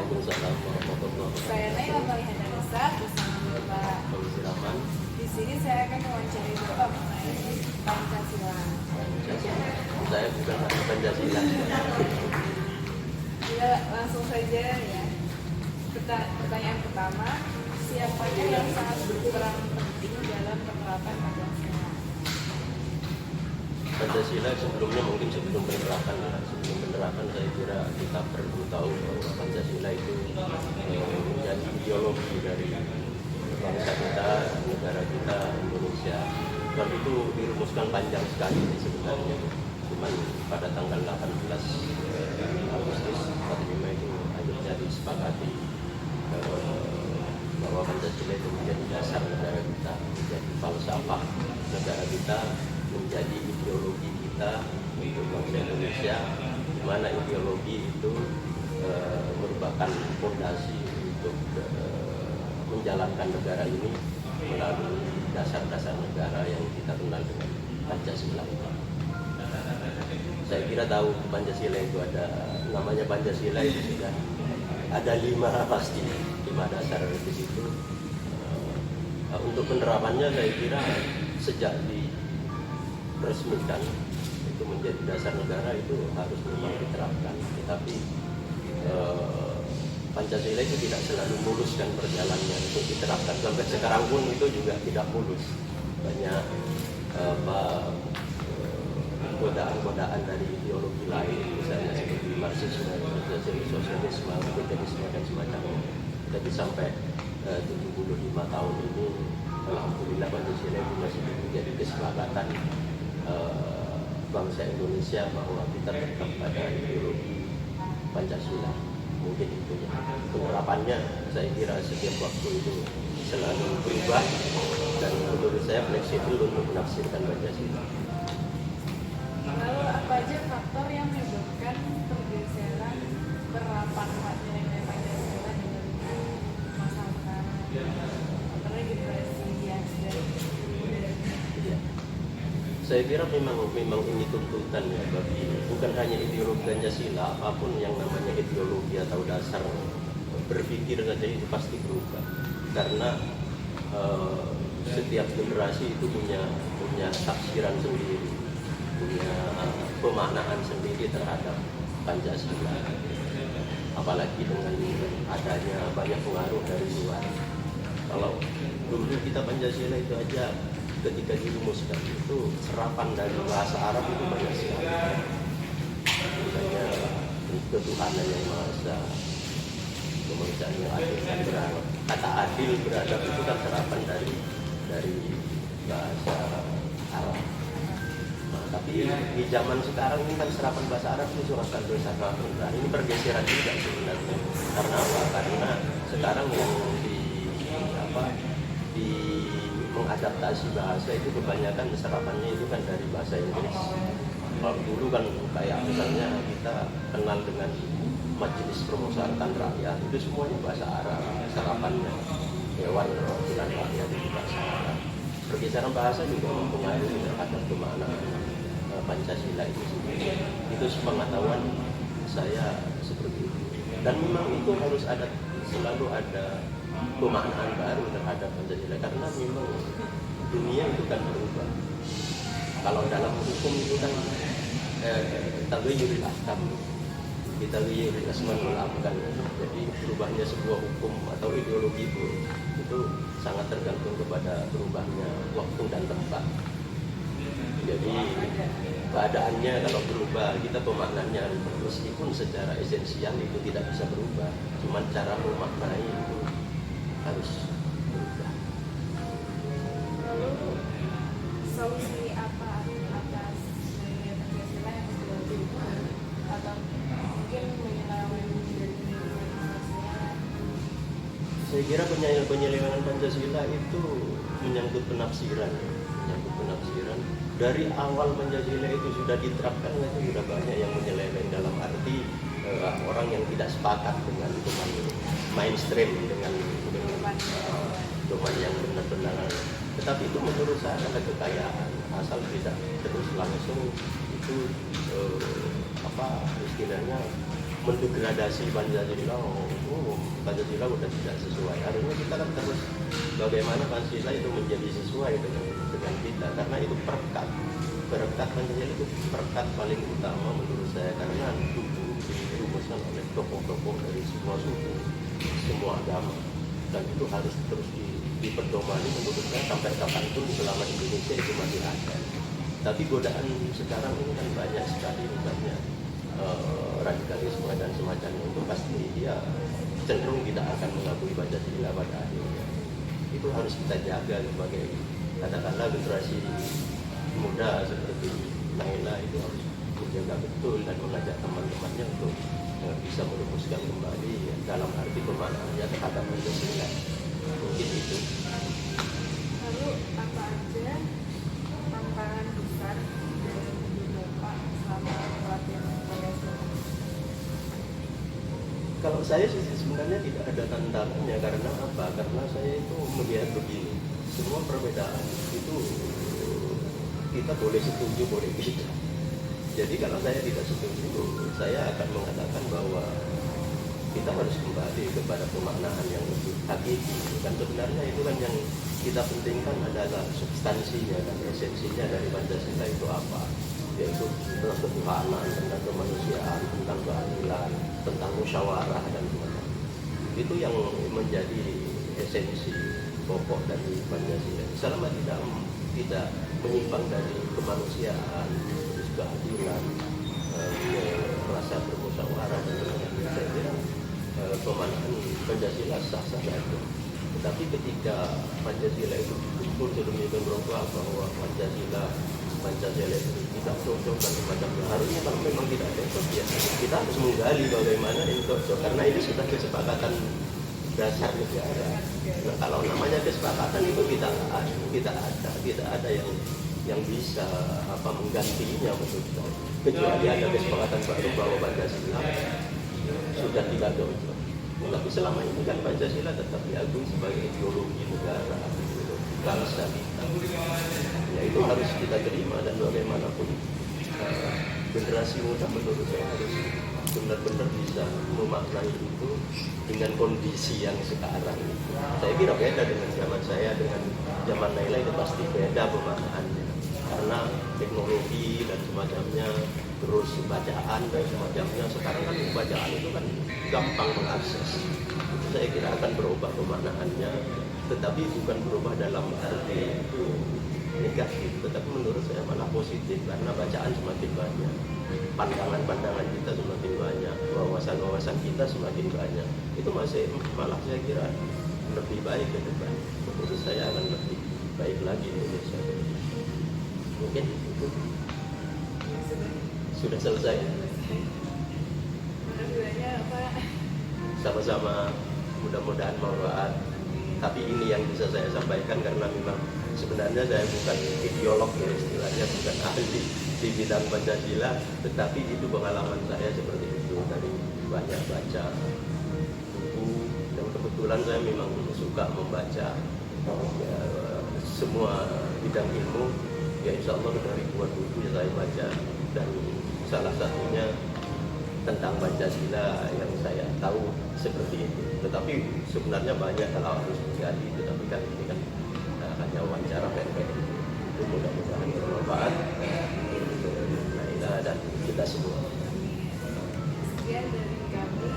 Waalaikumsalam warahmatullahi Saya wabarakatuh. Naila Malihandanisa bersama Bapak. Komisi Rahman. Di sini saya akan mewawancari Bapak mengenai Pancasila. Pancasila. Saya bukan ahli Pancasila. Kita langsung saja ya. Pertanyaan pertama, siapakah yang sangat berperan penting dalam penerapan Pancasila? Pancasila sebelumnya mungkin sebelum penerapan saya kira kita perlu tahu bahwa Pancasila itu menjadi ideologi dari bangsa kita, negara kita, Indonesia. Dan itu dirumuskan panjang sekali sebenarnya. Cuman pada tanggal 18 Agustus 45 itu akhirnya disepakati bahwa Pancasila itu menjadi dasar negara kita, menjadi falsafah negara kita, menjadi ideologi kita untuk bangsa Indonesia, di mana ideologi itu merupakan fondasi untuk menjalankan negara ini melalui dasar-dasar negara yang kita kenal dengan Pancasila. Saya kira tahu Pancasila itu ada, namanya Pancasila itu sudah ada 5 pasti, 5 dasar di situ. Untuk penerapannya saya kira sejak diresmikan itu menjadi dasar negara itu harus memang diterapkan. Tetapi Pancasila itu tidak selalu mulus kan perjalanannya untuk diterapkan. Sampai sekarang pun itu juga tidak mulus. Banyak godaan-godaan dari ideologi lain, misalnya seperti Marxisme, sosialisme, komunisme dan semacamnya. Tapi sampai 75 tahun ini, alhamdulillah Pancasila itu masih menjadi kesepakatan bangsa Indonesia bahwa kita tetap pada ideologi Pancasila. Mungkin itu ya. Penerapannya saya kira setiap waktu itu selalu berubah dan menurut saya fleksibel untuk menafsirkan Pancasila. Lalu apa aja faktor yang menyebabkan pergeseran penerapan nilai Pancasila di masa sekarang? Karena generasi yang sudah Ya. Saya kira memang ini tuntutan ya bagi bukan hanya ideologi Pancasila, apapun yang namanya ideologi atau dasar berpikir saja itu pasti berubah karena setiap generasi itu punya tafsiran sendiri, punya pemaknaan sendiri terhadap Pancasila, apalagi dengan adanya banyak pengaruh dari luar. Kalau dulu kita Pancasila itu aja ketika dirumuskan itu serapan dari bahasa Arab itu banyak sekali. Misalnya ketuhanan yang maha esa, kemanusiaan yang adil dan beradab. Kata adil beradab itu kan serapan dari bahasa Arab. Nah, tapi di zaman sekarang ini kan serapan bahasa Arab itu surat al-Dosa. Nah, ini pergeseran juga sebenarnya. Karena apa? Karena sekarang yang mengadaptasi bahasa itu kebanyakan serapannya itu kan dari bahasa Inggris. Kalau dulu kan kayak misalnya kita kenal dengan Majelis Permusyawaratan Rakyat itu semuanya bahasa Arab, serapannya Dewan Perwakilan Rakyat itu bahasa Arab. Pergeseran bahasa juga mempengaruhi terhadap kemaknaan Pancasila itu sendiri. Itu sepengetahuan saya seperti itu. Dan memang itu harus selalu ada pemaknaan baru terhadap Pancasila karena memang dunia itu kan berubah. Kalau dalam hukum itu kan tabayyurul ahkam, tabayyurul asman wal ahkam. Jadi berubahnya sebuah hukum atau ideologi itu sangat tergantung kepada berubahnya waktu dan tempat. Jadi keadaannya kalau berubah, kita pemaknanya meskipun secara esensial itu tidak bisa berubah, cuman cara memaknai itu harus berubah. Lalu solusi apa atas nilai Pancasila yang sudah berubah atau mungkin penyelewengan dari nilai Pancasila? Saya kira penyelewengan Pancasila itu menyangkut penafsiran. Dari awal Pancasila itu sudah diterapkan itu sudah banyak yang menyeleweng dalam arti orang yang tidak sepakat dengan mainstream dengan domain yang benar-benar. Tetapi itu menurut saya ada kekayaan asal tidak terus langsung itu istilahnya mendegradasi Pancasila. Pancasila udah tidak sesuai. Harusnya kita kan terus bagaimana Pancasila itu menjadi sesuai dengan kita, karena itu perekat Pancasila itu perekat paling utama menurut saya, karena dulu dirumuskan oleh tokoh-tokoh dari semua suku, semua agama, dan itu harus terus diperdomani menurut saya sampai kapanpun selama Indonesia itu masih ada. Tapi godaan sekarang ini kan banyak sekali, misalnya radikalisme dan semacamnya, itu pasti dia cenderung tidak akan mengakui Pancasila pada akhirnya. Itu harus kita jaga sebagai katakanlah generasi muda seperti Naila itu harus menjaga betul dan mengajak teman-temannya untuk bisa merumuskan kembali dalam arti pemaknaannya terhadap Pancasila. Mungkin itu. Lalu apa aja tantangan besar dari Bapak selama pelatihan Pancasila? Kalau saya sih sebenarnya tidak ada tantangannya, karena apa? Karena saya itu melihat begini, semua perbedaan itu kita boleh setuju, boleh tidak. Jadi kalau saya tidak setuju, saya akan mengatakan bahwa kita harus kembali kepada pemaknaan yang lebih hakiki. Dan sebenarnya itu kan yang kita pentingkan adalah substansinya dan esensinya dari Pancasila itu apa, yaitu tentang ketuhanan, tentang kemanusiaan, tentang keadilan, tentang musyawarah dan sebagainya. Itu yang menjadi esensi pokok dari Pancasila. Selama tidak menyimpang dari kemanusiaan, terus keadilan, rasa bermusyawarah dan sebagainya, saya kira pemaknaan Pancasila sah-sah saja. Tetapi ketika Pancasila itu betul sedemikian rupa bahwa Pancasila itu tidak cocok dan semacamnya, harusnya kalau memang tidak cocok ya kita harus menggali bagaimana ini cocok, karena ini sudah kesepakatan dasar negara. Nah, kalau namanya kesepakatan itu tidak ada yang bisa menggantinya menurut saya, kecuali ada kesepakatan baru bahwa Pancasila sudah tidak cocok. Tapi selama ini kan Pancasila tetap diakui sebagai ideologi negara, ideologi bangsa kita. Ya itu harus kita terima, dan bagaimanapun generasi muda menurut saya harus benar-benar bisa memaknai itu dengan kondisi yang sekarang. Saya kira beda dengan zaman saya, dengan zaman Naila itu pasti beda pemaknaannya, karena teknologi dan semacamnya, terus bacaan dan semacamnya. Sekarang kan bacaan itu kan gampang mengakses. Itu saya kira akan berubah pemaknaannya, tetapi bukan berubah dalam arti negatif, tetapi menurut saya malah positif, karena bacaan semakin banyak, pandangan-pandangan kita semakin banyak, wawasan-wawasan kita semakin banyak. Itu masih malah saya kira lebih baik ke depan. Menurut saya akan lebih baik lagi Indonesia. Mungkin itu sudah selesai. Sama-sama, mudah-mudahan manfaat. Tapi ini yang bisa saya sampaikan, karena memang sebenarnya saya bukan ideolog ya, istilahnya bukan ahli di bidang Pancasila, tetapi itu pengalaman saya seperti itu dari banyak baca buku, dan kebetulan saya memang suka membaca ya, semua bidang ilmu. Ya insya Allah dari ribuan buku yang saya baca, dan salah satunya tentang Pancasila yang saya tahu seperti itu. Tetapi sebenarnya banyak kalau harus digali, tetapi kan ini kan hanya wawancara pendek. Itu mudah-mudahan bermanfaat untuk Naila dan kita semua. Sekian dari kami.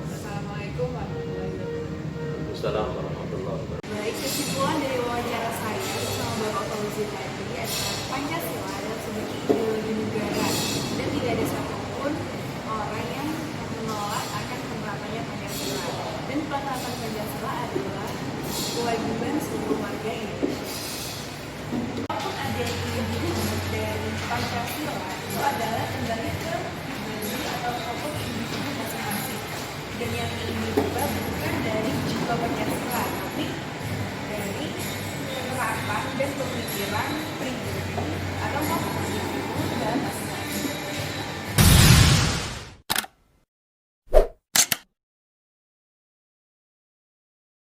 Assalamualaikum warahmatullahi wabarakatuh. Assalamualaikum warahmatullahi wabarakatuh. Baik, kesimpulan dari wawancara saya bersama Bapak Fauzi tadi adalah Pancasila adalah sebuah ideologi negara, dan tidak ada satupun orang yang menolak akan penerapannya Pancasila. Dan penerapan Pancasila adalah kewajiban seluruh warga Indonesia. Walaupun ada yang ingin dirubah dari Pancasila, itu adalah kembali ke pribadi atau tokoh individu masing-masing. Dan yang ingin dirubah bukan dari jiwa Pancasila, tapi dari penerapan dan pemikiran